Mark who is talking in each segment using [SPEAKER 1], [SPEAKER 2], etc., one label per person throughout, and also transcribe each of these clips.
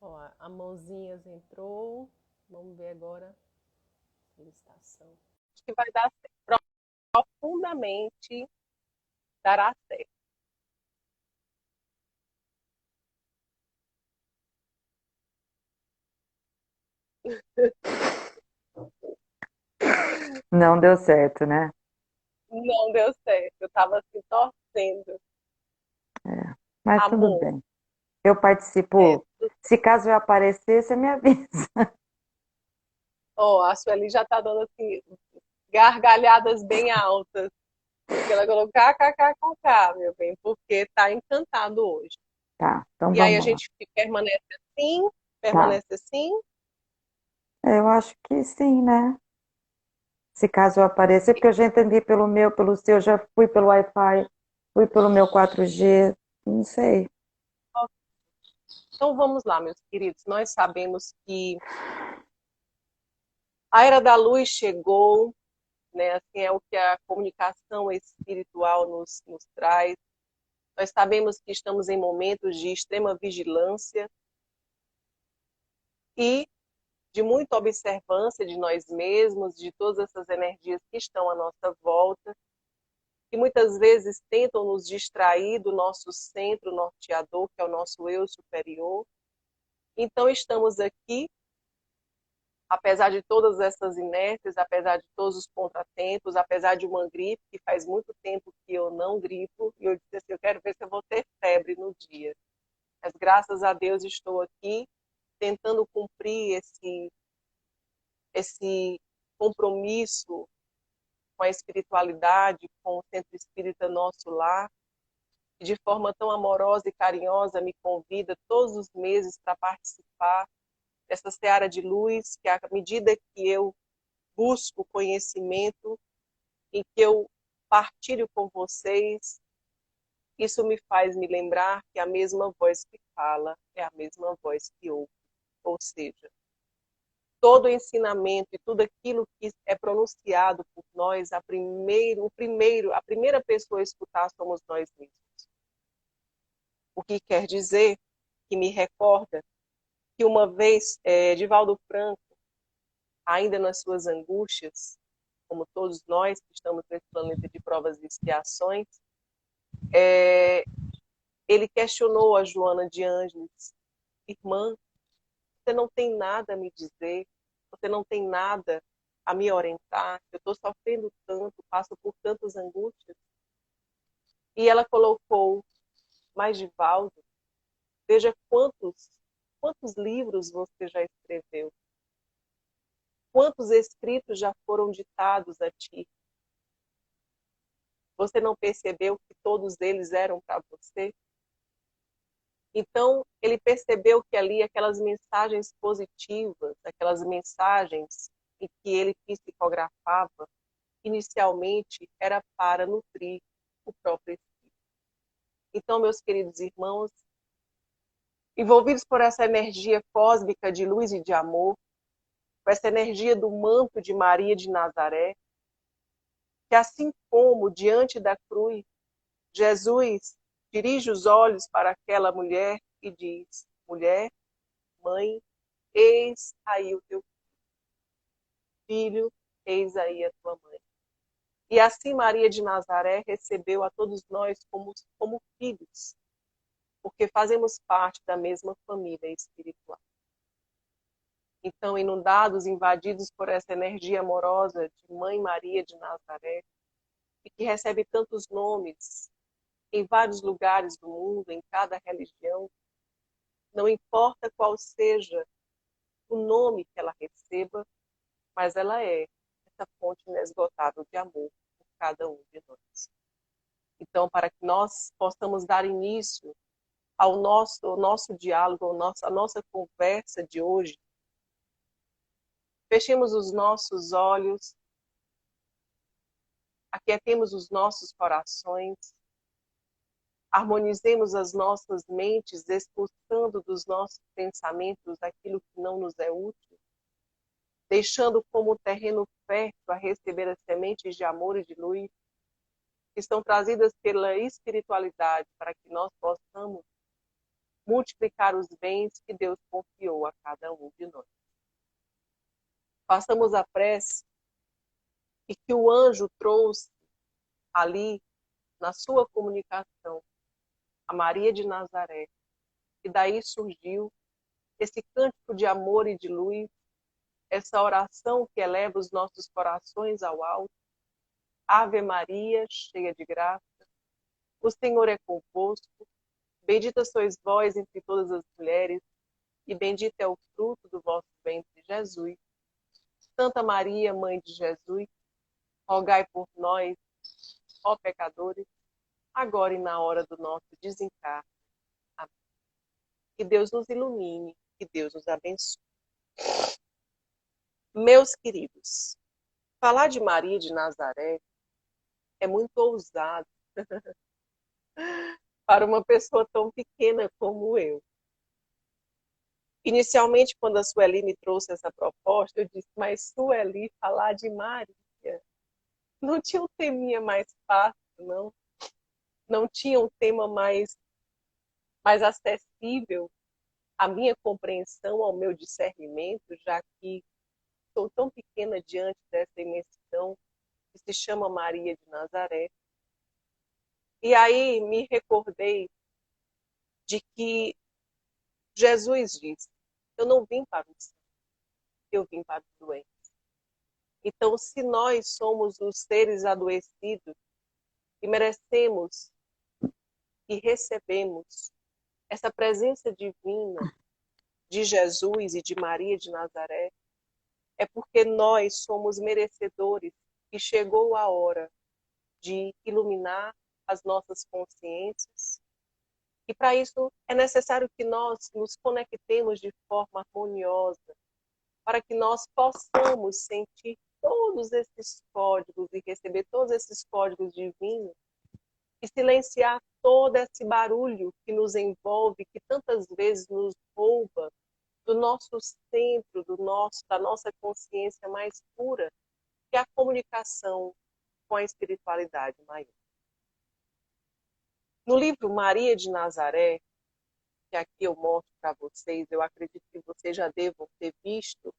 [SPEAKER 1] Ó, a mãozinhas entrou. Vamos ver agora a solicitação. Acho que vai dar certo. Profundamente dará certo.
[SPEAKER 2] Não deu certo, né?
[SPEAKER 1] Não deu certo. Eu estava assim torcendo.
[SPEAKER 2] É. Mas tudo
[SPEAKER 1] Amor,
[SPEAKER 2] bem. Eu participo. Se caso eu aparecer, você me avisa.
[SPEAKER 1] ó, a Sueli já está dando assim gargalhadas bem altas. Porque ela colocou kkkk, meu bem, porque tá encantado hoje.
[SPEAKER 2] Tá, então
[SPEAKER 1] E aí a
[SPEAKER 2] vamos lá.
[SPEAKER 1] gente
[SPEAKER 2] Tá.
[SPEAKER 1] permanece assim.
[SPEAKER 2] Eu acho que sim, né? Se caso eu aparecer, porque eu já entendi pelo meu, pelo seu, já fui pelo Wi-Fi, fui pelo meu 4G, não sei.
[SPEAKER 1] Então vamos lá, meus queridos. Nós sabemos que a era da luz chegou, né? Assim é o que a comunicação espiritual nos traz. Nós sabemos que estamos em momentos de extrema vigilância e de muita observância de nós mesmos, de todas essas energias que estão à nossa volta, que muitas vezes tentam nos distrair do nosso centro norteador, que é o nosso eu superior. Então estamos aqui, apesar de todas essas inércias, apesar de todos os contratempos, apesar de uma gripe, que faz muito tempo que eu não gripo, e eu disse assim, eu quero ver se eu vou ter febre no dia. Mas graças a Deus estou aqui tentando cumprir esse compromisso com a espiritualidade, com o Centro Espírita Nosso Lar, que de forma tão amorosa e carinhosa me convida todos os meses para participar dessa seara de luz, que à medida que eu busco conhecimento e que eu partilho com vocês, isso me faz me lembrar que a mesma voz que fala é a mesma voz que ouve. Ou seja, todo o ensinamento e tudo aquilo que é pronunciado por nós, a primeira pessoa a escutar somos nós mesmos. O que quer dizer que me recorda que uma vez Divaldo Franco, ainda nas suas angústias, como todos nós que estamos nesse planeta de provas e expiações, ele questionou a Joana de Ângeles: irmã, você não tem nada a me dizer, você não tem nada a me orientar, eu estou sofrendo tanto, passo por tantas angústias. E ela colocou: mas Divaldo, veja quantos livros você já escreveu, quantos escritos já foram ditados a ti. Você não percebeu que todos eles eram para você? Então, ele percebeu que ali aquelas mensagens positivas, aquelas mensagens em que ele psicografava, inicialmente era para nutrir o próprio espírito. Então, meus queridos irmãos, envolvidos por essa energia cósmica de luz e de amor, com essa energia do manto de Maria de Nazaré, que assim como diante da cruz, Jesus dirige os olhos para aquela mulher e diz: mulher, mãe, eis aí o teu filho, eis aí a tua mãe. E assim Maria de Nazaré recebeu a todos nós como filhos, porque fazemos parte da mesma família espiritual. Então, inundados, invadidos por essa energia amorosa de Mãe Maria de Nazaré, e que recebe tantos nomes em vários lugares do mundo, em cada religião, não importa qual seja o nome que ela receba, mas ela é essa fonte inesgotável de amor por cada um de nós. Então, para que nós possamos dar início ao nosso diálogo, a nossa conversa de hoje, fechemos os nossos olhos, aquietemos os nossos corações, harmonizemos as nossas mentes, expulsando dos nossos pensamentos aquilo que não nos é útil, deixando como terreno fértil a receber as sementes de amor e de luz, que estão trazidas pela espiritualidade para que nós possamos multiplicar os bens que Deus confiou a cada um de nós. Façamos a prece e que o anjo trouxe ali, na sua comunicação, a Maria de Nazaré, e daí surgiu esse cântico de amor e de luz, essa oração que eleva os nossos corações ao alto. Ave Maria, cheia de graça, o Senhor é convosco, bendita sois vós entre todas as mulheres, e bendito é o fruto do vosso ventre, Jesus. Santa Maria, Mãe de Jesus, rogai por nós, ó pecadores, agora e na hora do nosso desencarne. Amém. Que Deus nos ilumine, que Deus nos abençoe. Meus queridos, falar de Maria de Nazaré é muito ousado para uma pessoa tão pequena como eu. Inicialmente, quando a Sueli me trouxe essa proposta, eu disse, mas Sueli, falar de Maria, não tinha um teminha mais fácil, não? Não tinha um tema mais acessível à minha compreensão, ao meu discernimento, já que sou tão pequena diante dessa imensidão que se chama Maria de Nazaré. E aí me recordei de que Jesus disse, eu não vim para os sãos, eu vim para os doentes. Então, se nós somos os seres adoecidos e merecemos e recebemos essa presença divina de Jesus e de Maria de Nazaré, é porque nós somos merecedores e chegou a hora de iluminar as nossas consciências. E para isso é necessário que nós nos conectemos de forma harmoniosa, para que nós possamos sentir todos esses códigos e receber todos esses códigos divinos e silenciar todo esse barulho que nos envolve, que tantas vezes nos rouba do nosso centro, da nossa consciência mais pura, que é a comunicação com a espiritualidade maior. No livro Maria de Nazaré, que aqui eu mostro para vocês, eu acredito que vocês já devam ter visto,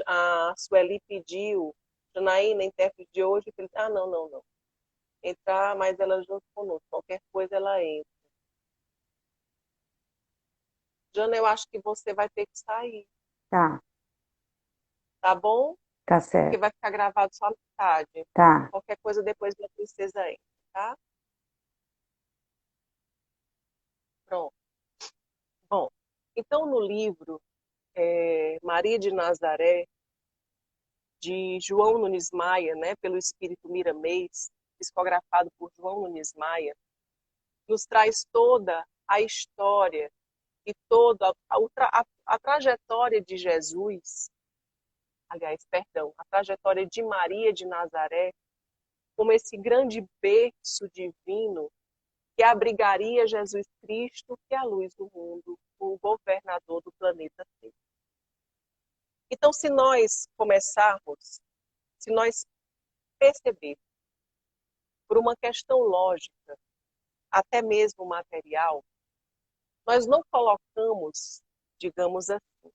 [SPEAKER 1] a Sueli pediu, Janaína, intérprete de hoje, não. Entrar, mas ela junto conosco, qualquer coisa ela entra. Jana, eu acho que você vai ter que sair.
[SPEAKER 2] Tá,
[SPEAKER 1] Tá bom?
[SPEAKER 2] tá
[SPEAKER 1] Porque
[SPEAKER 2] certo.
[SPEAKER 1] vai ficar gravado só metade.
[SPEAKER 2] Tá.
[SPEAKER 1] Qualquer coisa depois da princesa entra, tá? Pronto. Bom, então no livro Maria de Nazaré, de João Nunes Maia, né, pelo Espírito Miramês, psicografado por João Nunes Maia, nos traz toda a história e toda a trajetória de Jesus, a trajetória de Maria de Nazaré, como esse grande berço divino que abrigaria Jesus Cristo, que é a luz do mundo, o governador do planeta Terra. Então, se nós começarmos, se nós percebermos, por uma questão lógica, até mesmo material, nós não colocamos, digamos assim,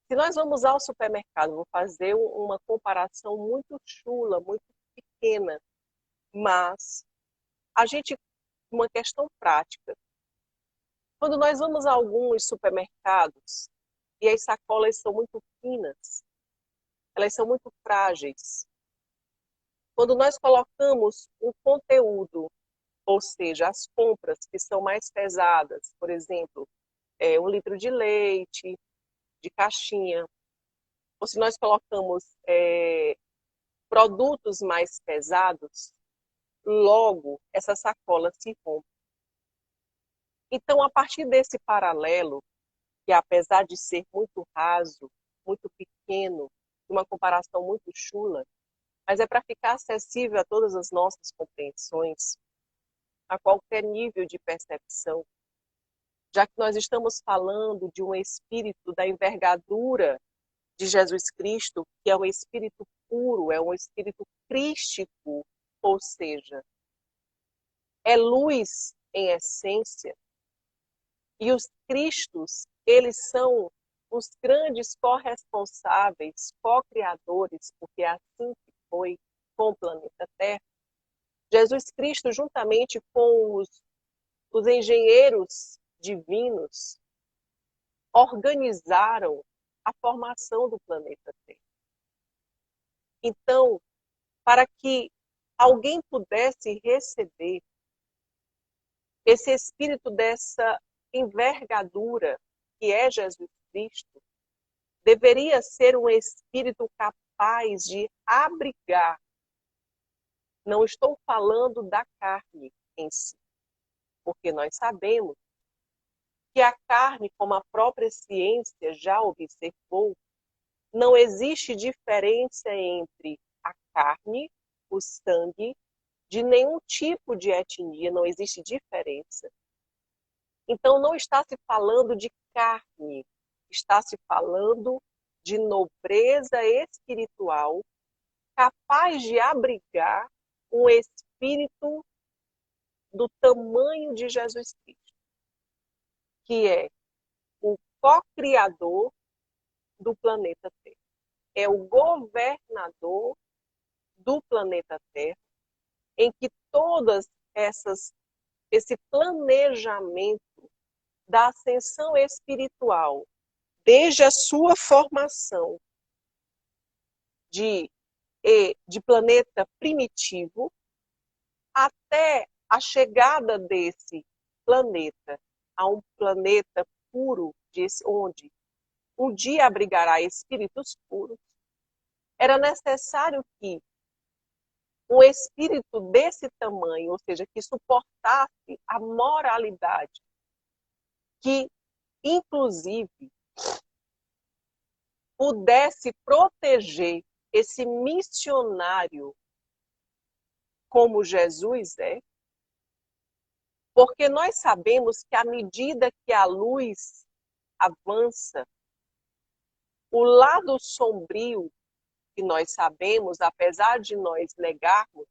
[SPEAKER 1] se nós vamos ao supermercado, vou fazer uma comparação muito chula, muito pequena, mas a gente, uma questão prática, quando nós vamos a alguns supermercados e as sacolas são muito finas, elas são muito frágeis. Quando nós colocamos um conteúdo, ou seja, as compras que são mais pesadas, por exemplo, 1 litro de leite, de caixinha, ou se nós colocamos produtos mais pesados, logo essa sacola se rompe. Então, a partir desse paralelo, que apesar de ser muito raso, muito pequeno, uma comparação muito chula, mas é para ficar acessível a todas as nossas compreensões, a qualquer nível de percepção. já que nós estamos falando de um espírito da envergadura de Jesus Cristo, que é um espírito puro, é um espírito crístico, ou seja, é luz em essência, e os Cristos, eles são os grandes corresponsáveis, co-criadores, porque é assim que foi com o planeta Terra. Jesus Cristo, juntamente com os engenheiros divinos, organizaram a formação do planeta Terra. Então, para que alguém pudesse receber esse espírito dessa envergadura que é Jesus Cristo, deveria ser um espírito capaz de abrigar. Não estou falando da carne em si, porque nós sabemos que a carne, como a própria ciência já observou, não existe diferença entre a carne, o sangue, de nenhum tipo de etnia, não existe diferença. Então, não está se falando de carne, está se falando de nobreza espiritual capaz de abrigar um espírito do tamanho de Jesus Cristo, que é o co-criador do planeta Terra. É o governador do planeta Terra, em que todas esse planejamento da ascensão espiritual, desde a sua formação de planeta primitivo, até a chegada desse planeta a um planeta puro, onde um dia abrigará espíritos puros, era necessário que um espírito desse tamanho, ou seja, que suportasse a moralidade, que, inclusive, pudesse proteger esse missionário como Jesus é, porque nós sabemos que à medida que a luz avança, o lado sombrio que nós sabemos, apesar de nós negarmos,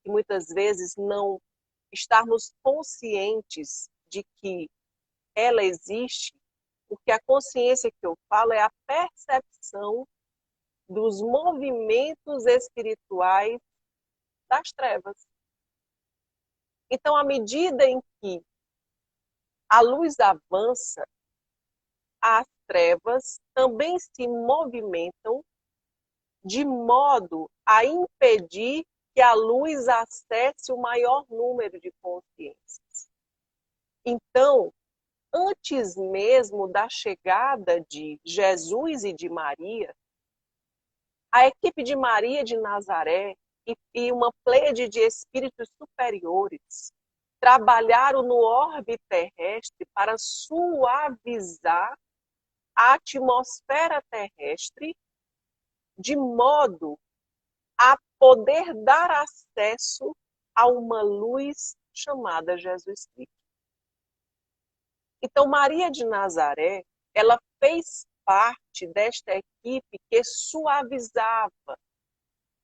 [SPEAKER 1] e muitas vezes não estarmos conscientes de que ela existe, porque a consciência que eu falo é a percepção dos movimentos espirituais das trevas. Então, à medida em que a luz avança, as trevas também se movimentam de modo a impedir que a luz acesse o maior número de consciências. Então, antes mesmo da chegada de Jesus e de Maria, a equipe de Maria de Nazaré e uma pleiade de espíritos superiores trabalharam no orbe terrestre para suavizar a atmosfera terrestre de modo a poder dar acesso a uma luz chamada Jesus Cristo. Então, Maria de Nazaré, ela fez parte desta equipe que suavizava,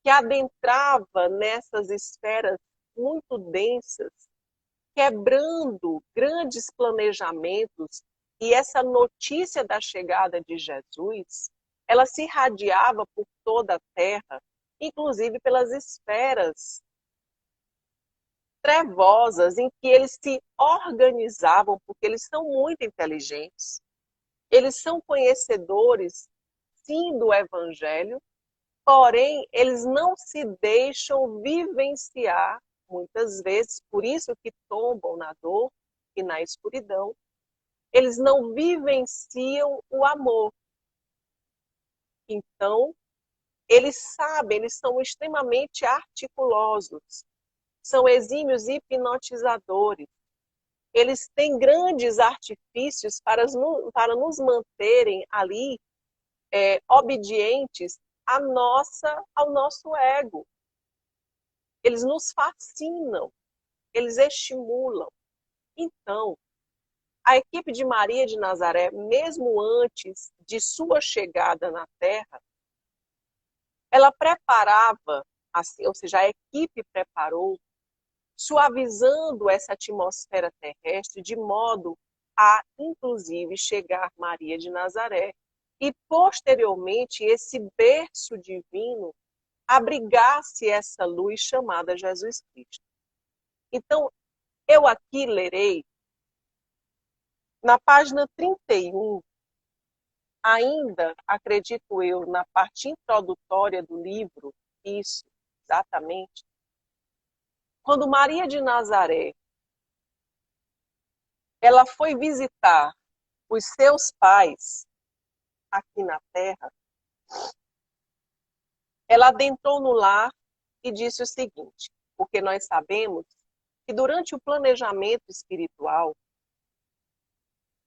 [SPEAKER 1] que adentrava nessas esferas muito densas, quebrando grandes planejamentos, e essa notícia da chegada de Jesus, ela se irradiava por toda a Terra, inclusive pelas esferas trevosas em que eles se organizavam, porque eles são muito inteligentes, eles são conhecedores, sim, do Evangelho, porém, eles não se deixam vivenciar, muitas vezes, por isso que tombam na dor e na escuridão, eles não vivenciam o amor. Então, eles sabem, eles são extremamente articulosos, são exímios hipnotizadores, eles têm grandes artifícios para nos manterem ali obedientes ao nosso ego. Eles nos fascinam, eles estimulam. Então, A equipe de Maria de Nazaré, mesmo antes de sua chegada na Terra, ela preparava, assim, ou seja, a equipe preparou, suavizando essa atmosfera terrestre de modo a, inclusive, chegar Maria de Nazaré e, posteriormente, esse berço divino abrigasse essa luz chamada Jesus Cristo. Então, eu aqui lerei, na página 31, ainda, acredito eu, na parte introdutória do livro, isso, exatamente, quando Maria de Nazaré, ela foi visitar os seus pais aqui na Terra, ela adentrou no lar e disse o seguinte, porque nós sabemos que durante o planejamento espiritual,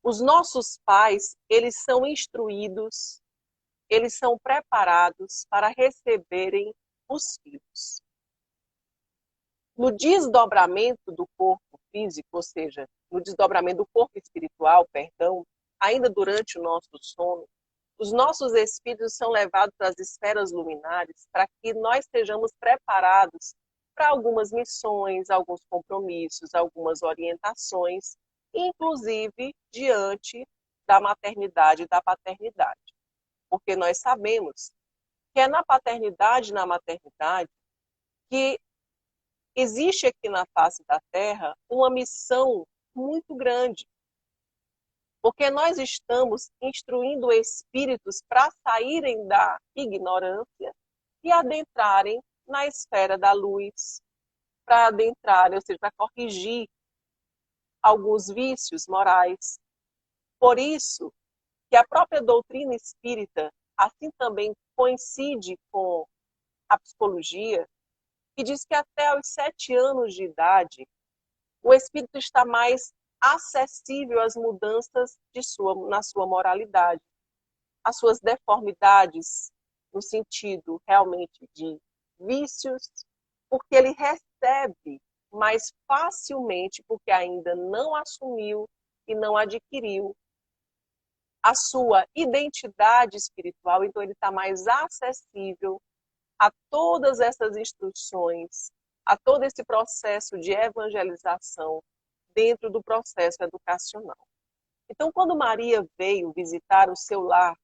[SPEAKER 1] os nossos pais, eles são instruídos, eles são preparados para receberem os filhos. No desdobramento do corpo físico, ou seja, no desdobramento do corpo espiritual, perdão, ainda durante o nosso sono, os nossos espíritos são levados para as esferas luminares para que nós sejamos preparados para algumas missões, alguns compromissos, algumas orientações, inclusive diante da maternidade e da paternidade. Porque nós sabemos que é na paternidade e na maternidade que existe aqui na face da Terra uma missão muito grande, porque nós estamos instruindo espíritos para saírem da ignorância e adentrarem na esfera da luz, para adentrarem, ou seja, para corrigir alguns vícios morais. Por isso que a própria doutrina espírita, assim também coincide com a psicologia, que diz que até os 7 anos de idade, o espírito está mais acessível às mudanças na sua moralidade, às suas deformidades, no sentido realmente de vícios, porque ele recebe mais facilmente, porque ainda não assumiu e não adquiriu a sua identidade espiritual, então ele está mais acessível a todas essas instruções, a todo esse processo de evangelização dentro do processo educacional. Então, quando Maria veio visitar o seu lar,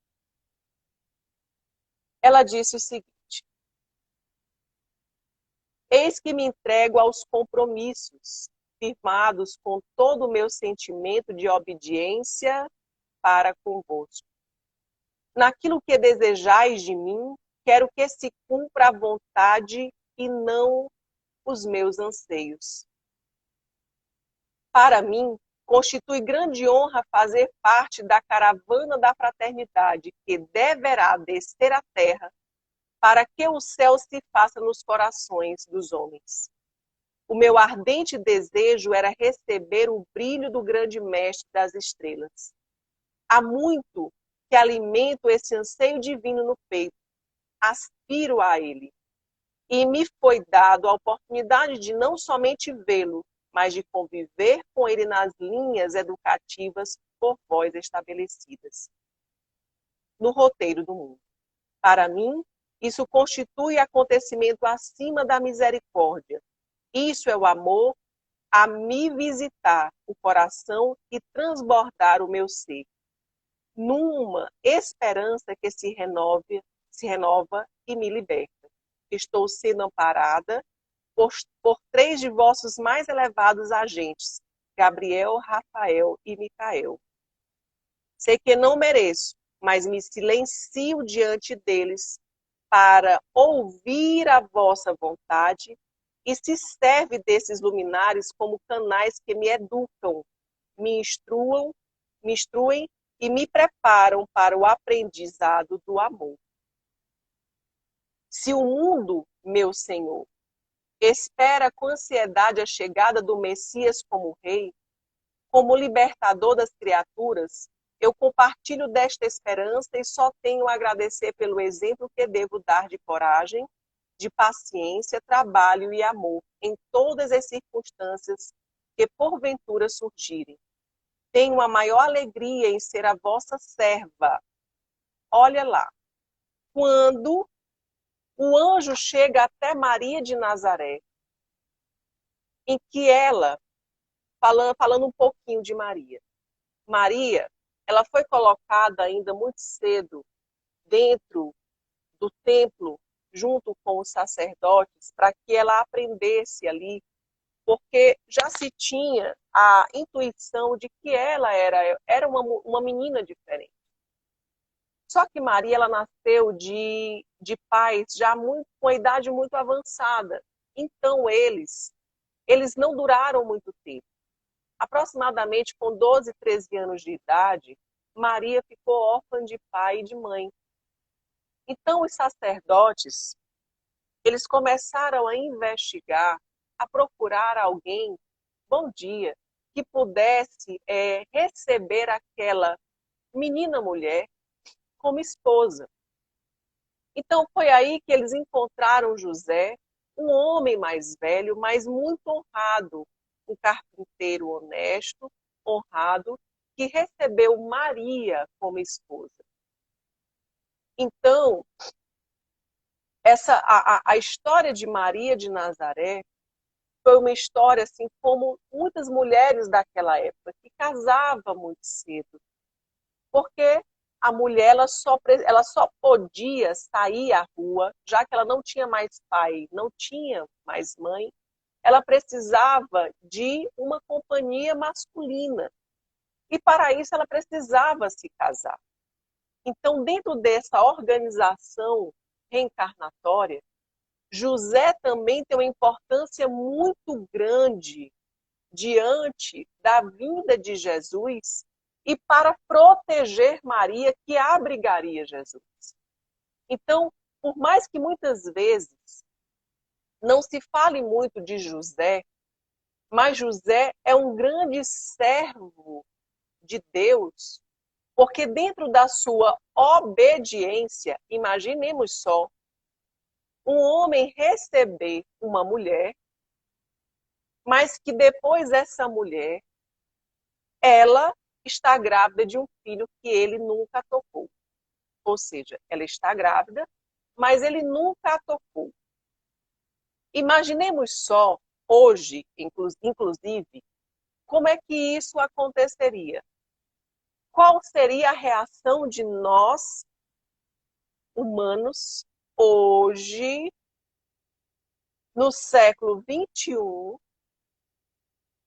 [SPEAKER 1] ela disse o seguinte: eis que me entrego aos compromissos, firmados com todo o meu sentimento de obediência para convosco. Naquilo que desejais de mim, quero que se cumpra a vontade e não os meus anseios. Para mim, constitui grande honra fazer parte da caravana da fraternidade que deverá descer à terra para que o céu se faça nos corações dos homens. O meu ardente desejo era receber o brilho do grande mestre das estrelas. Há muito que alimento esse anseio divino no peito, aspiro a ele. E me foi dado a oportunidade de não somente vê-lo, mas de conviver com ele nas linhas educativas por vós estabelecidas, no roteiro do mundo. Para mim, isso constitui acontecimento acima da misericórdia. Isso é o amor a me visitar o coração e transbordar o meu ser, numa esperança que se renova e me liberta. Estou sendo amparada por 3 de vossos mais elevados agentes, Gabriel, Rafael e Micael. Sei que não mereço, mas me silencio diante deles para ouvir a vossa vontade e se serve desses luminares como canais que me educam, me instruem e me preparam para o aprendizado do amor. Se o mundo, meu Senhor, espera com ansiedade a chegada do Messias como rei, como libertador das criaturas, eu compartilho desta esperança e só tenho a agradecer pelo exemplo que devo dar de coragem, de paciência, trabalho e amor em todas as circunstâncias que porventura surgirem. tenho a maior alegria em ser a vossa serva. Olha lá, quando o anjo chega até Maria de Nazaré, em que ela, falando um pouquinho de Maria, Maria, ela foi colocada ainda muito cedo dentro do templo, junto com os sacerdotes, para que ela aprendesse ali, porque já se tinha a intuição de que ela era uma menina diferente. Só que Maria, ela nasceu de pais já muito, com a idade muito avançada. Então, eles não duraram muito tempo. Aproximadamente com 12, 13 anos de idade, Maria ficou órfã de pai e de mãe. Então, os sacerdotes, eles começaram a investigar, a procurar alguém, bom dia, que pudesse receber aquela menina mulher como esposa. Então, foi aí que eles encontraram José, um homem mais velho, mas muito honrado, um carpinteiro honesto, honrado, que recebeu Maria como esposa. Então, a história de Maria de Nazaré foi uma história assim como muitas mulheres daquela época, que casavam muito cedo, porque a mulher ela só podia sair à rua, já que ela não tinha mais pai, não tinha mais mãe, ela precisava de uma companhia masculina. E para isso ela precisava se casar. Então, dentro dessa organização reencarnatória, José também tem uma importância muito grande diante da vinda de Jesus e para proteger Maria, que abrigaria Jesus. Então, por mais que muitas vezes não se fale muito de José, mas José é um grande servo de Deus, porque dentro da sua obediência, imaginemos só, um homem receber uma mulher, mas que depois essa mulher, ela está grávida de um filho que ele nunca tocou. Ou seja, ela está grávida, mas ele nunca a tocou. Imaginemos só, hoje, inclusive, como é que isso aconteceria? Qual seria a reação de nós, humanos, hoje, no século XXI,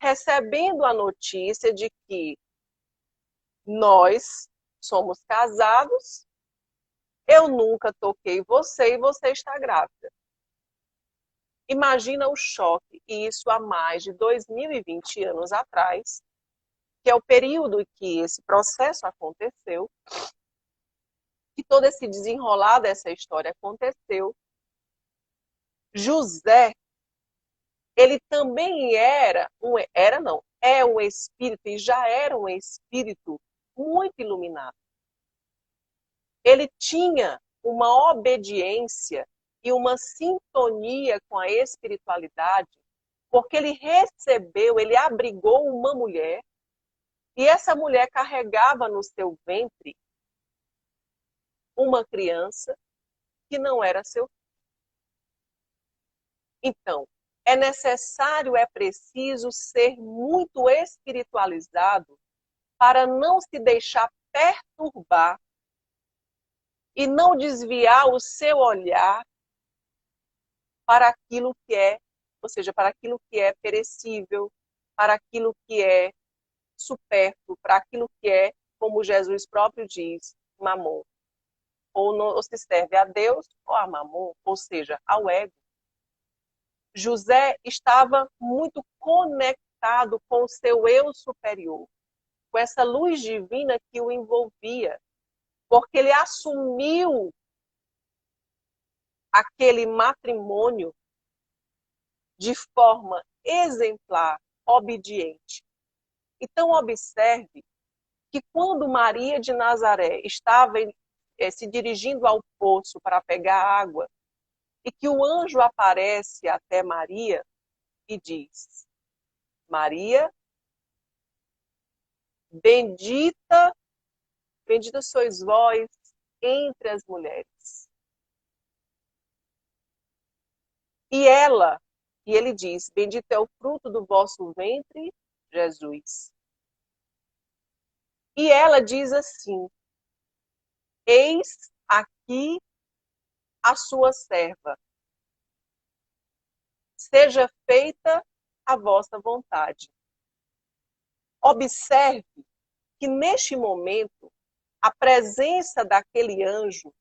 [SPEAKER 1] recebendo a notícia de que nós somos casados, eu nunca toquei você e você está grávida. Imagina o choque, e isso há mais de 2020 anos atrás, que é o período em que esse processo aconteceu, que todo esse desenrolar dessa história aconteceu. José, ele também é um espírito, e já era um espírito muito iluminado. Ele tinha uma obediência e uma sintonia com a espiritualidade, porque ele abrigou uma mulher, e essa mulher carregava no seu ventre uma criança que não era seu filho. Então, é necessário, é preciso ser muito espiritualizado para não se deixar perturbar e não desviar o seu olhar para aquilo que é, ou seja, para aquilo que é perecível, para aquilo que é supérfluo, para aquilo que é, como Jesus próprio diz, mamon. Ou se serve a Deus ou a mamon, ou seja, ao ego. José estava muito conectado com o seu eu superior, com essa luz divina que o envolvia, porque ele assumiu aquele matrimônio de forma exemplar, obediente. Então, observe que quando Maria de Nazaré estava se dirigindo ao poço para pegar água, e que o anjo aparece até Maria e diz: Maria, Bendita, bendita sois vós entre as mulheres. E ele diz, bendito é o fruto do vosso ventre, Jesus. E ela diz assim, eis aqui a sua serva. Seja feita a vossa vontade. Observe que neste momento a presença daquele anjo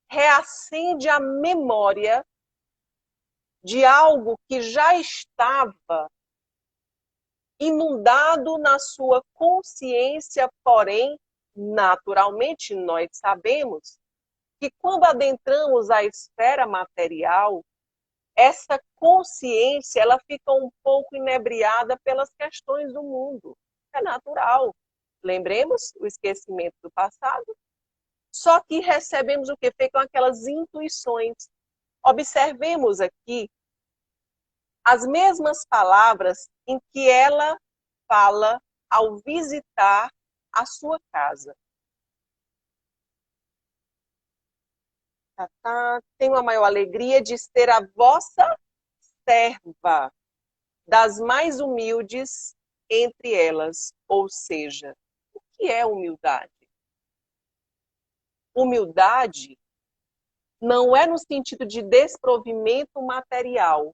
[SPEAKER 1] reacende a memória de algo que já estava inundado na sua consciência, porém, naturalmente, nós sabemos que quando adentramos a esfera material, essa consciência ela fica um pouco inebriada pelas questões do mundo. É natural. Lembremos o esquecimento do passado. Só que recebemos o que? Ficam aquelas intuições. Observemos aqui as mesmas palavras em que ela fala ao visitar a sua casa. Tenho a maior alegria de ser a vossa serva, das mais humildes entre elas. Ou seja, o que é humildade? Humildade não é no sentido de desprovimento material,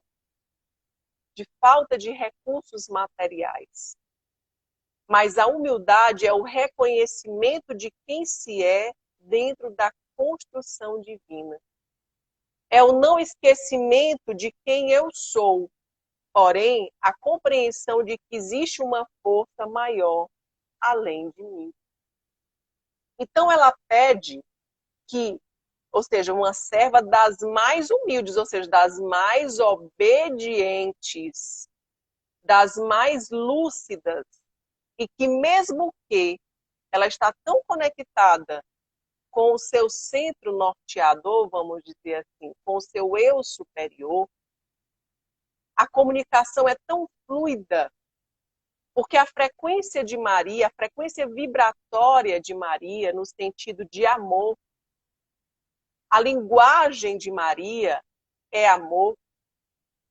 [SPEAKER 1] de falta de recursos materiais. Mas a humildade é o reconhecimento de quem se é dentro da construção divina. É o não esquecimento de quem eu sou, porém, a compreensão de que existe uma força maior além de mim. Então, ela pede que, ou seja, uma serva das mais humildes, ou seja, das mais obedientes, das mais lúcidas, e que mesmo que ela está tão conectada com o seu centro norteador, vamos dizer assim, com o seu eu superior, a comunicação é tão fluida, porque a frequência de Maria, a frequência vibratória de Maria, no sentido de amor, a linguagem de Maria é amor,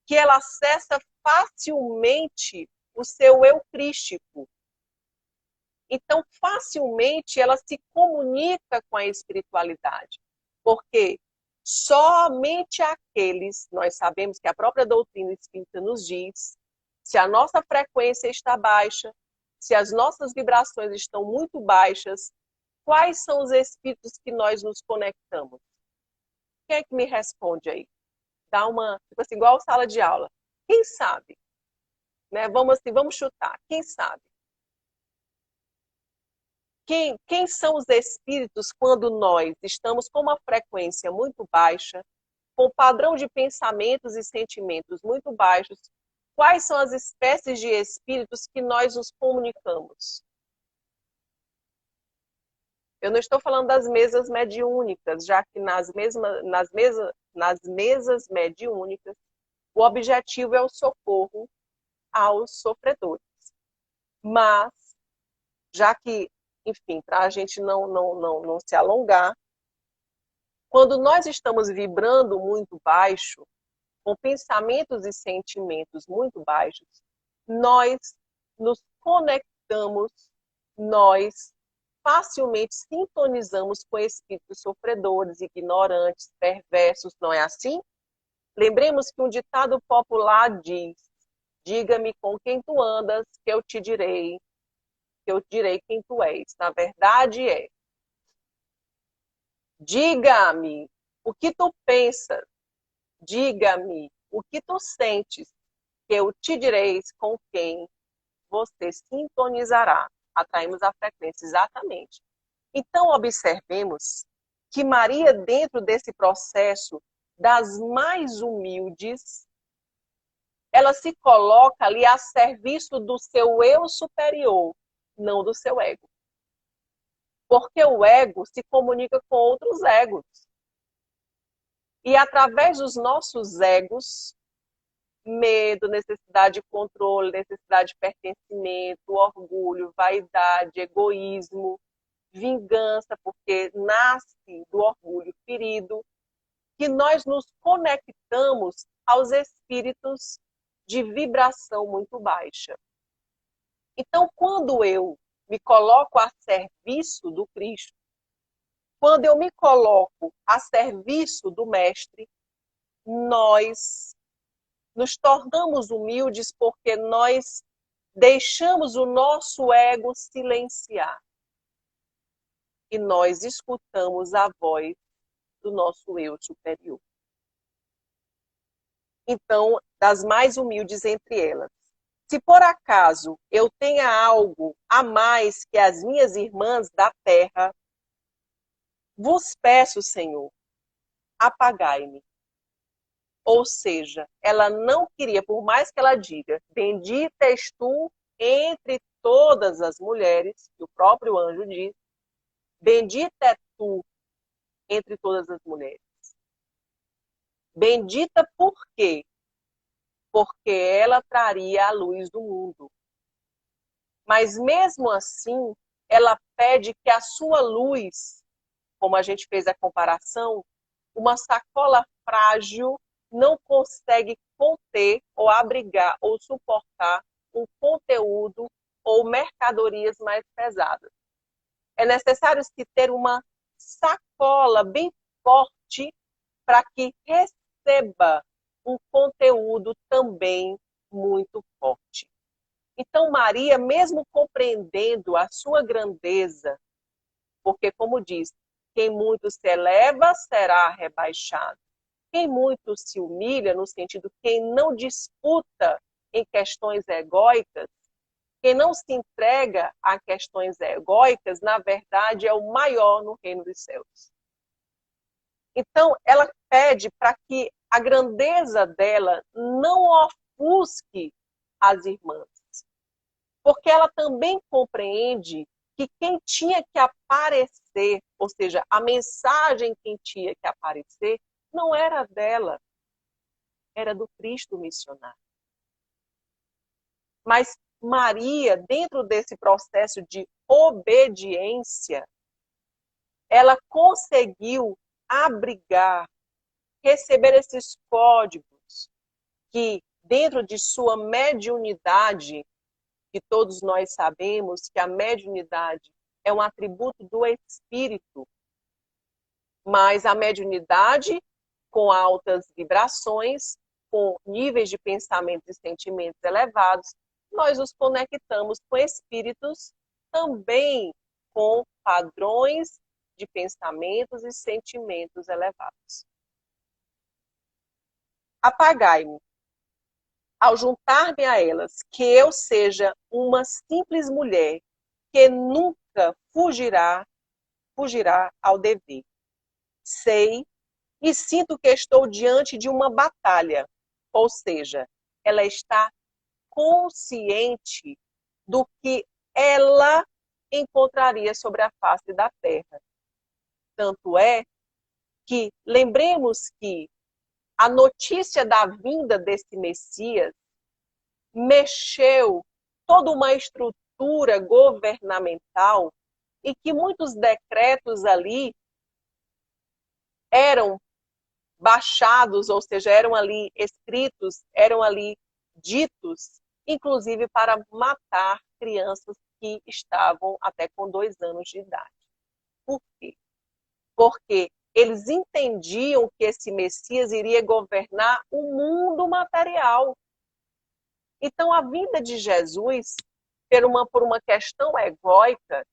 [SPEAKER 1] que ela acessa facilmente o seu eu crístico. Então, facilmente ela se comunica com a espiritualidade, porque somente aqueles, nós sabemos que a própria doutrina espírita nos diz, se a nossa frequência está baixa, se as nossas vibrações estão muito baixas, quais são os espíritos que nós nos conectamos? Quem é que me responde aí? Dá uma, tipo assim, igual sala de aula. Quem sabe? Né? Vamos chutar. Quem sabe? Quem são os espíritos quando nós estamos com uma frequência muito baixa, com padrão de pensamentos e sentimentos muito baixos? Quais são as espécies de espíritos que nós nos comunicamos? Eu não estou falando das mesas mediúnicas, já que nas mesas mediúnicas, o objetivo é o socorro aos sofredores. Mas, já que, enfim, para a gente não se alongar, quando nós estamos vibrando muito baixo, com pensamentos e sentimentos muito baixos, nós nos conectamos, nós facilmente sintonizamos com espíritos sofredores, ignorantes, perversos, não é assim? Lembremos que um ditado popular diz: diga-me com quem tu andas, que eu te direi, que eu direi quem tu és. Na verdade é: diga-me o que tu pensas, diga-me o que tu sentes, que eu te direi com quem você sintonizará. Atraímos a frequência, exatamente. Então, observemos que Maria, dentro desse processo das mais humildes, ela se coloca ali a serviço do seu eu superior, não do seu ego. Porque o ego se comunica com outros egos. E através dos nossos egos, medo, necessidade de controle, necessidade de pertencimento, orgulho, vaidade, egoísmo, vingança, porque nasce do orgulho ferido, que nós nos conectamos aos espíritos de vibração muito baixa. Então, quando eu me coloco a serviço do Cristo, quando eu me coloco a serviço do Mestre, nós nos tornamos humildes porque nós deixamos o nosso ego silenciar. E nós escutamos a voz do nosso eu superior. Então, das mais humildes entre elas. Se por acaso eu tenha algo a mais que as minhas irmãs da terra, vos peço, Senhor, apagai-me. Ou seja, ela não queria, por mais que ela diga, bendita és tu entre todas as mulheres, que o próprio anjo diz, bendita é tu entre todas as mulheres. Bendita por quê? Porque ela traria a luz do mundo. Mas mesmo assim, ela pede que a sua luz, como a gente fez a comparação, uma sacola frágil não consegue conter ou abrigar ou suportar um conteúdo ou mercadorias mais pesadas. É necessário se ter uma sacola bem forte para que receba um conteúdo também muito forte. Então, Maria, mesmo compreendendo a sua grandeza, porque, como diz, quem muito se eleva será rebaixado. Quem muito se humilha, no sentido quem não disputa em questões egóicas, quem não se entrega a questões egóicas, na verdade, é o maior no reino dos céus. Então, ela pede para que a grandeza dela não ofusque as irmãs, porque ela também compreende que quem tinha que aparecer, ou seja, a mensagem quem tinha que aparecer, não era dela, era do Cristo missionário. Mas Maria, dentro desse processo de obediência, ela conseguiu abrigar, receber esses códigos que, dentro de sua mediunidade, que todos nós sabemos que a mediunidade é um atributo do espírito, mas a mediunidade com altas vibrações, com níveis de pensamentos e sentimentos elevados, nós nos conectamos com espíritos também com padrões de pensamentos e sentimentos elevados. Apagai-me, ao juntar-me a elas, que eu seja uma simples mulher que nunca fugirá ao dever. Sei e sinto que estou diante de uma batalha, ou seja, ela está consciente do que ela encontraria sobre a face da terra. Tanto é que lembremos que a notícia da vinda desse Messias mexeu toda uma estrutura governamental e que muitos decretos ali eram baixados, ou seja, eram ali escritos, eram ali ditos, inclusive para matar crianças que estavam até com 2 anos de idade. Por quê? Porque eles entendiam que esse Messias iria governar o mundo material. Então, a vinda de Jesus, por uma questão egóica,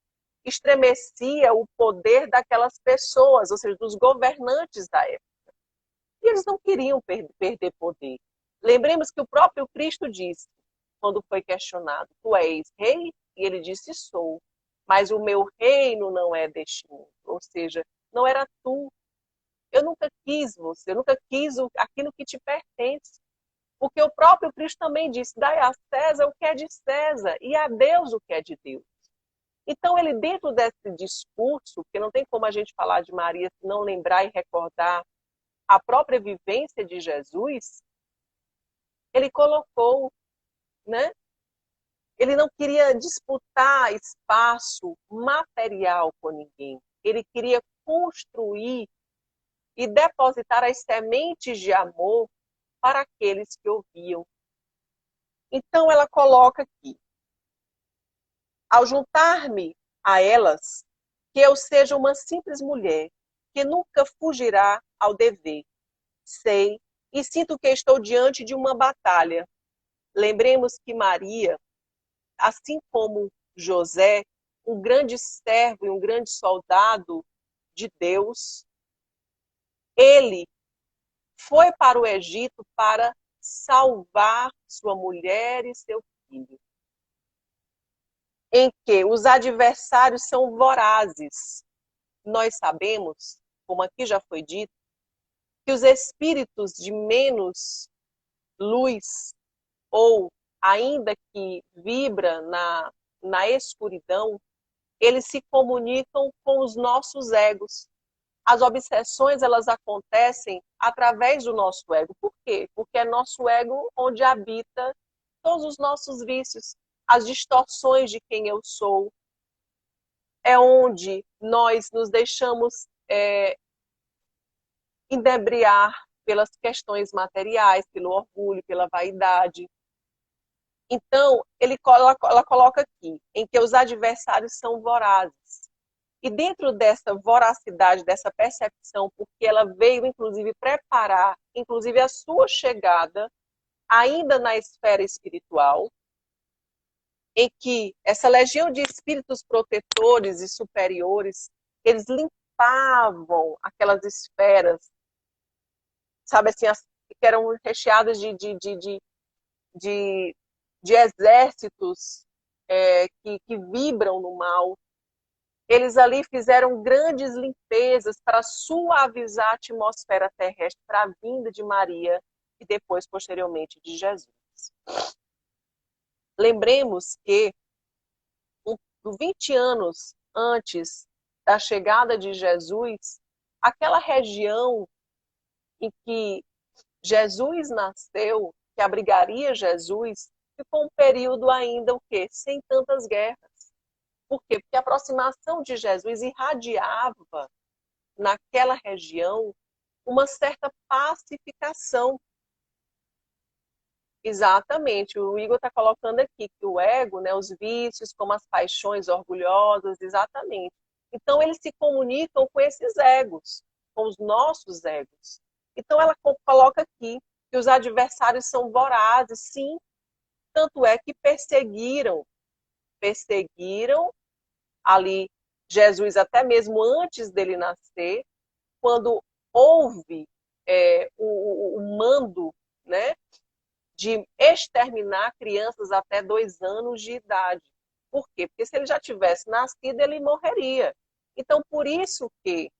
[SPEAKER 1] estremecia o poder daquelas pessoas, ou seja, dos governantes da época. E eles não queriam perder poder. Lembremos que o próprio Cristo disse, quando foi questionado, tu és rei? E ele disse, sou. Mas o meu reino não é deste mundo. Ou seja, não era tu. Eu nunca quis você, eu nunca quis aquilo que te pertence. Porque o próprio Cristo também disse, dai a César o que é de César e a Deus o que é de Deus. Então, ele dentro desse discurso, que não tem como a gente falar de Maria se não lembrar e recordar a própria vivência de Jesus, Ele colocou, né? Ele não queria disputar espaço material com ninguém. Ele queria construir e depositar as sementes de amor para aqueles que ouviam. Então ela coloca aqui: ao juntar-me a elas, que eu seja uma simples mulher, que nunca fugirá ao dever. Sei e sinto que estou diante de uma batalha. Lembremos que Maria, assim como José, um grande servo e um grande soldado de Deus, ele foi para o Egito para salvar sua mulher e seu filho, em que os adversários são vorazes. Nós sabemos, como aqui já foi dito, que os espíritos de menos luz, ou ainda que vibra na escuridão, eles se comunicam com os nossos egos. As obsessões, elas acontecem através do nosso ego. Por quê? Porque é nosso ego onde habita todos os nossos vícios, as distorções de quem eu sou. É onde nós nos deixamos inebriar pelas questões materiais, pelo orgulho, pela vaidade. Então, ela coloca aqui, em que os adversários são vorazes. E dentro dessa voracidade, dessa percepção, porque ela veio, inclusive, preparar, inclusive, a sua chegada, ainda na esfera espiritual, em que essa legião de espíritos protetores e superiores, eles limpavam aquelas esferas, sabe assim, que eram recheadas de, de exércitos que vibram no mal. Eles ali fizeram grandes limpezas para suavizar a atmosfera terrestre para a vinda de Maria e depois, posteriormente, de Jesus. Lembremos que 20 anos antes da chegada de Jesus, aquela região em que Jesus nasceu, que abrigaria Jesus, ficou um período ainda o quê? Sem tantas guerras. Por quê? Porque a aproximação de Jesus irradiava naquela região uma certa pacificação. Exatamente, o Igor está colocando aqui que o ego, né, os vícios, como as paixões orgulhosas, exatamente. Então, eles se comunicam com esses egos, com os nossos egos. Então, ela coloca aqui que os adversários são vorazes, sim, tanto é que perseguiram ali Jesus até mesmo antes dele nascer, quando houve o mando, né, de exterminar crianças até 2 anos de idade. Por quê? Porque se ele já tivesse nascido, ele morreria. Então, por isso que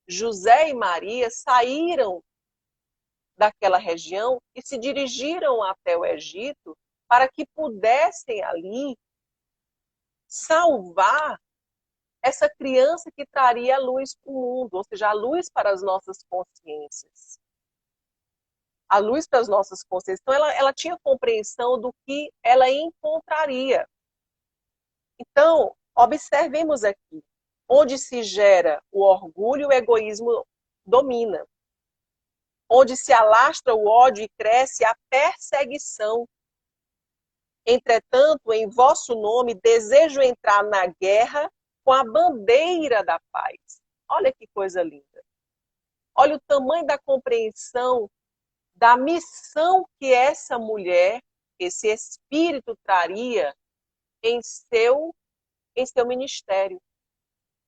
[SPEAKER 1] José e Maria saíram daquela região e se dirigiram até o Egito para que pudessem ali salvar essa criança que traria a luz para o mundo, ou seja, a luz para as nossas consciências. A luz para as nossas consciências. Então, ela tinha compreensão do que ela encontraria. Então, observemos aqui, onde se gera o orgulho, o egoísmo domina. Onde se alastra o ódio e cresce a perseguição. Entretanto, em vosso nome, desejo entrar na guerra com a bandeira da paz. Olha que coisa linda. Olha o tamanho da compreensão da missão que essa mulher, esse espírito traria em seu ministério.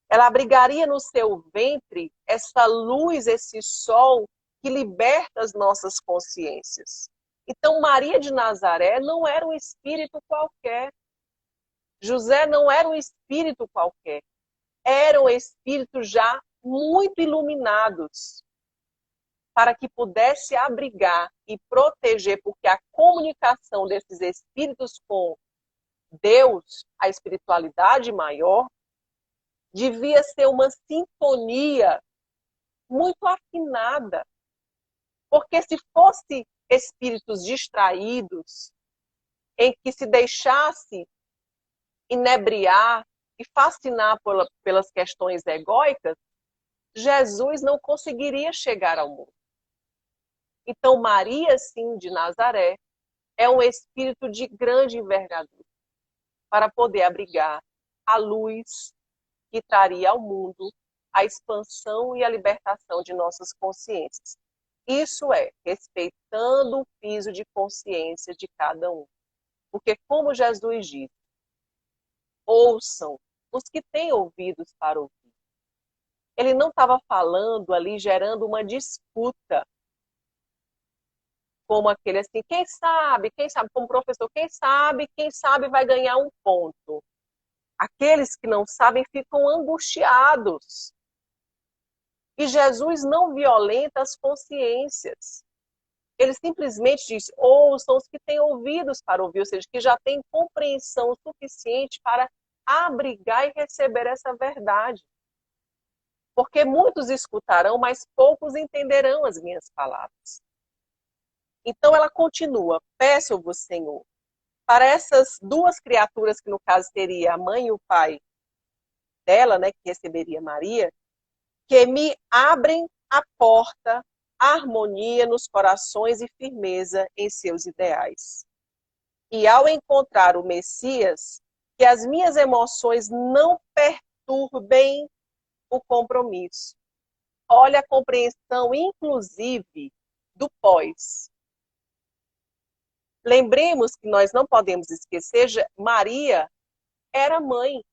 [SPEAKER 1] Ela abrigaria no seu ventre essa luz, esse sol que liberta as nossas consciências. Então, Maria de Nazaré não era um espírito qualquer. José não era um espírito qualquer. Eram espíritos já muito iluminados para que pudesse abrigar e proteger, porque a comunicação desses espíritos com Deus, a espiritualidade maior, devia ser uma sintonia muito afinada. Porque se fosse espíritos distraídos, em que se deixasse inebriar e fascinar pelas questões egóicas, Jesus não conseguiria chegar ao mundo. Então, Maria, sim, de Nazaré, é um espírito de grande envergadura para poder abrigar a luz que traria ao mundo a expansão e a libertação de nossas consciências. Isso é, respeitando o piso de consciência de cada um. Porque, como Jesus disse, ouçam os que têm ouvidos para ouvir. Ele não estava falando ali, gerando uma disputa, como aquele assim, quem sabe, como professor, quem sabe vai ganhar um ponto. Aqueles que não sabem ficam angustiados. E Jesus não violenta as consciências. Ele simplesmente diz, ouçam os que têm ouvidos para ouvir, ou seja, que já têm compreensão suficiente para abrigar e receber essa verdade. Porque muitos escutarão, mas poucos entenderão as minhas palavras. Então ela continua, peço-vos, Senhor, para essas duas criaturas, que no caso teria a mãe e o pai dela, né, que receberia Maria, que me abrem a porta, a harmonia nos corações e firmeza em seus ideais. E ao encontrar o Messias, que as minhas emoções não perturbem o compromisso. Olha a compreensão, inclusive, do pós. Lembremos que nós não podemos esquecer, Maria era mãe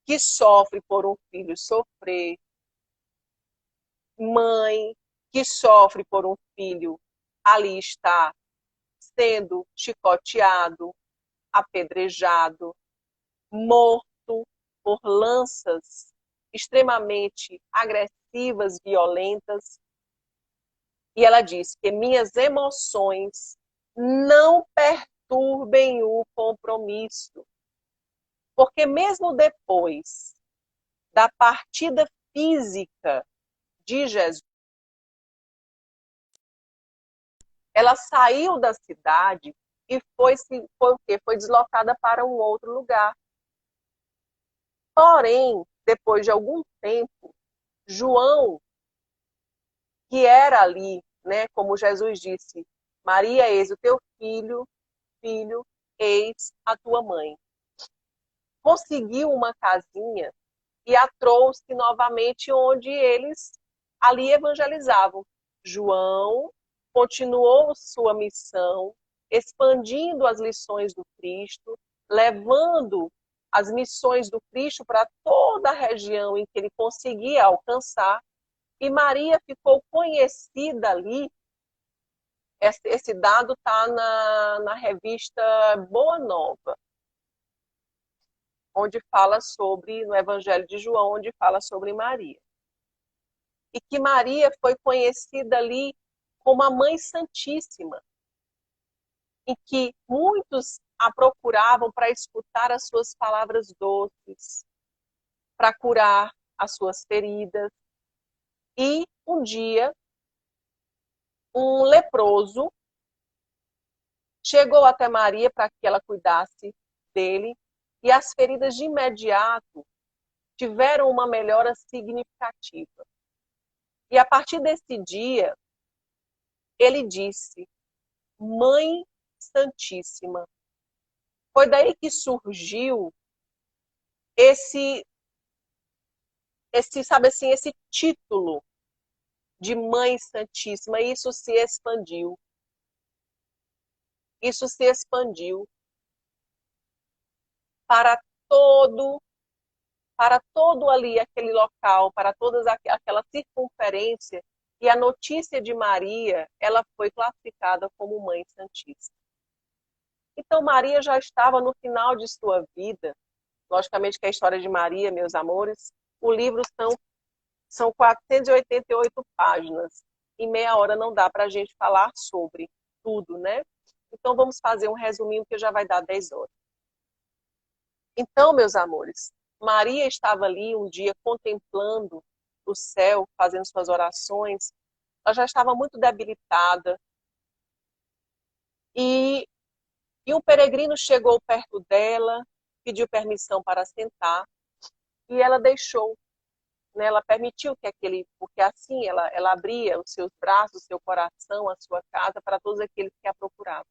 [SPEAKER 1] que sofre por um filho sofrer, mãe que sofre por um filho ali estar sendo chicoteado, apedrejado, morto por lanças extremamente agressivas, violentas. E ela diz que minhas emoções não perturbem o compromisso. Porque mesmo depois da partida física de Jesus, ela saiu da cidade e foi o quê? Foi deslocada para um outro lugar. Porém, depois de algum tempo, João, que era ali, né, como Jesus disse, Maria, eis o teu filho, eis a tua mãe. Conseguiu uma casinha e a trouxe novamente onde eles ali evangelizavam. João continuou sua missão, expandindo as lições do Cristo, levando as missões do Cristo para toda a região em que ele conseguia alcançar, e Maria ficou conhecida ali. Esse dado está na revista Boa Nova, onde fala sobre, no Evangelho de João, onde fala sobre Maria. E que Maria foi conhecida ali como a Mãe Santíssima, em que muitos a procuravam para escutar as suas palavras doces, para curar as suas feridas. E um dia, um leproso chegou até Maria para que ela cuidasse dele, e as feridas de imediato tiveram uma melhora significativa. E a partir desse dia, ele disse, Mãe Santíssima. Foi daí que surgiu sabe assim, esse título de Mãe Santíssima. Isso se expandiu. Isso se expandiu para todo ali aquele local, para toda aquela circunferência, e a notícia de Maria, ela foi classificada como Mãe Santíssima. Então Maria já estava no final de sua vida. Logicamente que a história de Maria, meus amores, o livro são 488 páginas. Em meia hora não dá para a gente falar sobre tudo, né? Então vamos fazer um resuminho que já vai dar 10 horas. Então, meus amores, Maria estava ali um dia contemplando o céu, fazendo suas orações. Ela já estava muito debilitada, E, e um peregrino chegou perto dela, pediu permissão para sentar, e ela deixou, né? Ela permitiu que porque assim ela abria os seus braços, o seu coração, a sua casa para todos aqueles que a procuravam.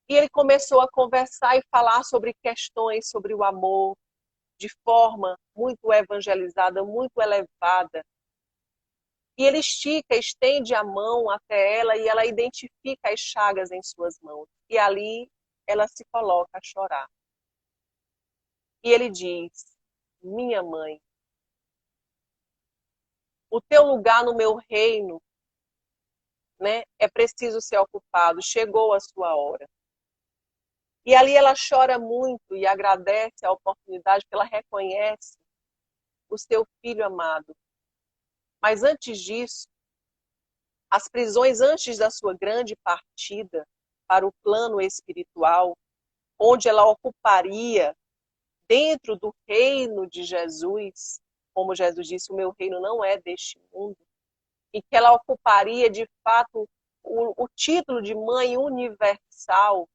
[SPEAKER 1] E ele começou a conversar e falar sobre questões sobre o amor, de forma muito evangelizada, muito elevada. E ele estica, estende a mão até ela e ela identifica as chagas em suas mãos. E ali ela se coloca a chorar. E ele diz: minha mãe, o teu lugar no meu reino, né, é preciso ser ocupado, chegou a sua hora. E ali ela chora muito e agradece a oportunidade que ela reconhece o seu filho amado. Mas antes disso, as prisões antes da sua grande partida para o plano espiritual, onde ela ocuparia dentro do reino de Jesus, como Jesus disse, o meu reino não é deste mundo, e que ela ocuparia de fato o título de mãe universal,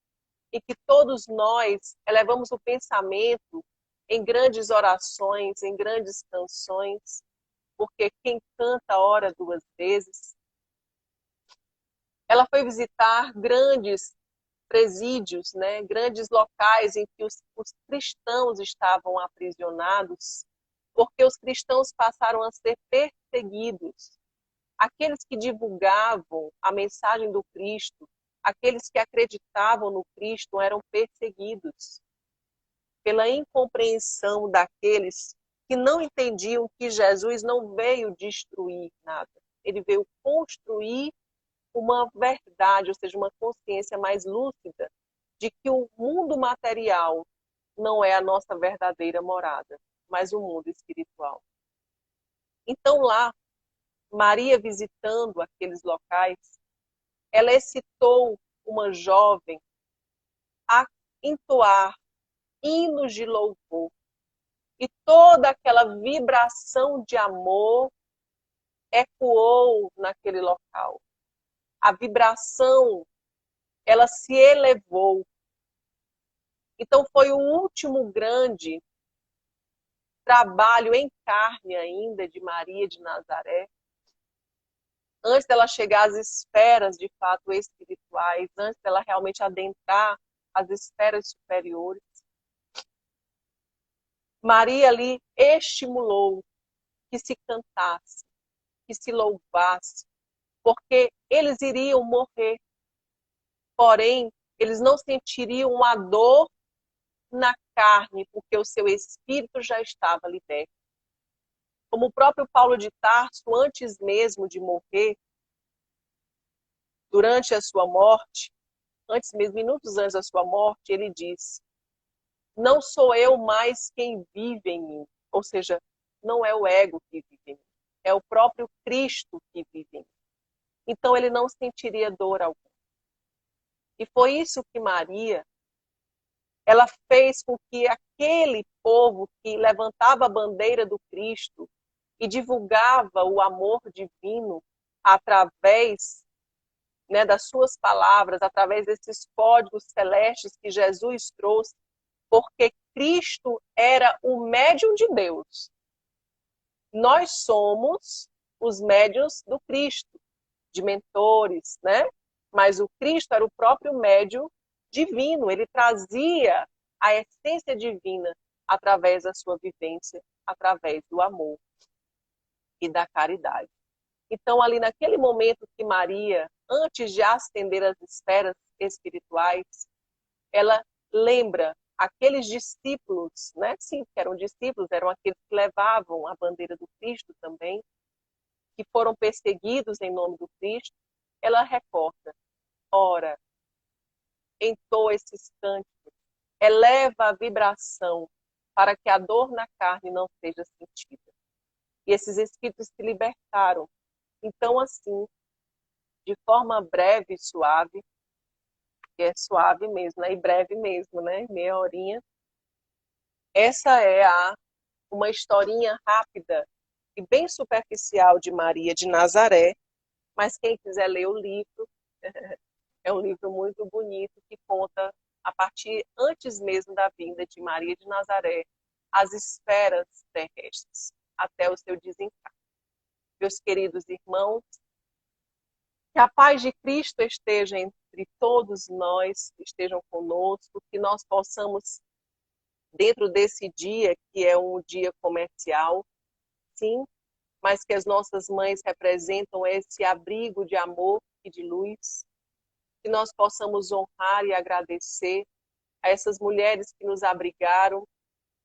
[SPEAKER 1] e que todos nós elevamos o pensamento em grandes orações, em grandes canções, porque quem canta ora duas vezes. Ela foi visitar grandes presídios, né, grandes locais em que os cristãos estavam aprisionados, porque os cristãos passaram a ser perseguidos. Aqueles que divulgavam a mensagem do Cristo, aqueles que acreditavam no Cristo eram perseguidos pela incompreensão daqueles que não entendiam que Jesus não veio destruir nada. Ele veio construir uma verdade, ou seja, uma consciência mais lúcida de que o mundo material não é a nossa verdadeira morada, mas o mundo espiritual. Então lá, Maria visitando aqueles locais, ela excitou uma jovem a entoar hinos de louvor. E toda aquela vibração de amor ecoou naquele local. A vibração, ela se elevou. Então foi o último grande trabalho em carne ainda de Maria de Nazaré, antes dela chegar às esferas de fato espirituais, antes dela realmente adentrar as esferas superiores. Maria ali estimulou que se cantasse, que se louvasse, porque eles iriam morrer. Porém, eles não sentiriam a dor na carne, porque o seu espírito já estava liberto. Como o próprio Paulo de Tarso, antes mesmo de morrer, durante a sua morte, antes mesmo, minutos antes da sua morte, ele disse: não sou eu mais quem vive em mim. Ou seja, não é o ego que vive em mim, é o próprio Cristo que vive em mim. Então ele não sentiria dor alguma. E foi isso que Maria, ela fez com que aquele povo que levantava a bandeira do Cristo e divulgava o amor divino através, né, das suas palavras, através desses códigos celestes que Jesus trouxe, porque Cristo era o médium de Deus. Nós somos os médiuns do Cristo, de mentores, né? Mas o Cristo era o próprio médium divino, ele trazia a essência divina através da sua vivência, através do amor e da caridade. Então, ali naquele momento que Maria, antes de ascender às esferas espirituais, ela lembra aqueles discípulos, né? Sim, que eram discípulos, eram aqueles que levavam a bandeira do Cristo também, que foram perseguidos em nome do Cristo. Ela recorda: ora, entoa esses cânticos, eleva a vibração para que a dor na carne não seja sentida. E esses espíritos se libertaram. Então, assim, de forma breve e suave, que é suave mesmo, né? E breve mesmo, né? Meia horinha. Essa é uma historinha rápida e bem superficial de Maria de Nazaré, mas quem quiser ler o livro É um livro muito bonito que conta, a partir antes mesmo da vinda de Maria de Nazaré, as esferas terrestres, até o seu desencarne. Meus queridos irmãos, que a paz de Cristo esteja entre todos nós, estejam conosco, que nós possamos, dentro desse dia, que é um dia comercial, sim, mas que as nossas mães representam esse abrigo de amor e de luz, que nós possamos honrar e agradecer a essas mulheres que nos abrigaram,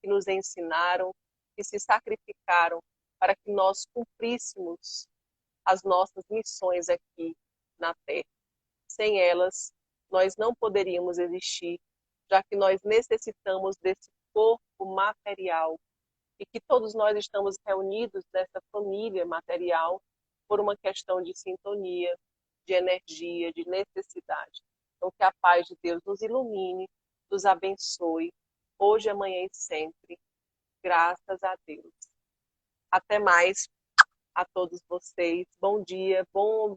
[SPEAKER 1] que nos ensinaram, que se sacrificaram para que nós cumpríssemos as nossas missões aqui na Terra. Sem elas, nós não poderíamos existir, já que nós necessitamos desse corpo material e que todos nós estamos reunidos nessa família material por uma questão de sintonia, de energia, de necessidade. Então, que a paz de Deus nos ilumine, nos abençoe, hoje, amanhã e sempre. Graças a Deus. Até mais a todos vocês. Bom dia, bom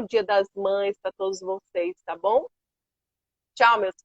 [SPEAKER 1] Dia das Mães para todos vocês, tá bom? Tchau, meus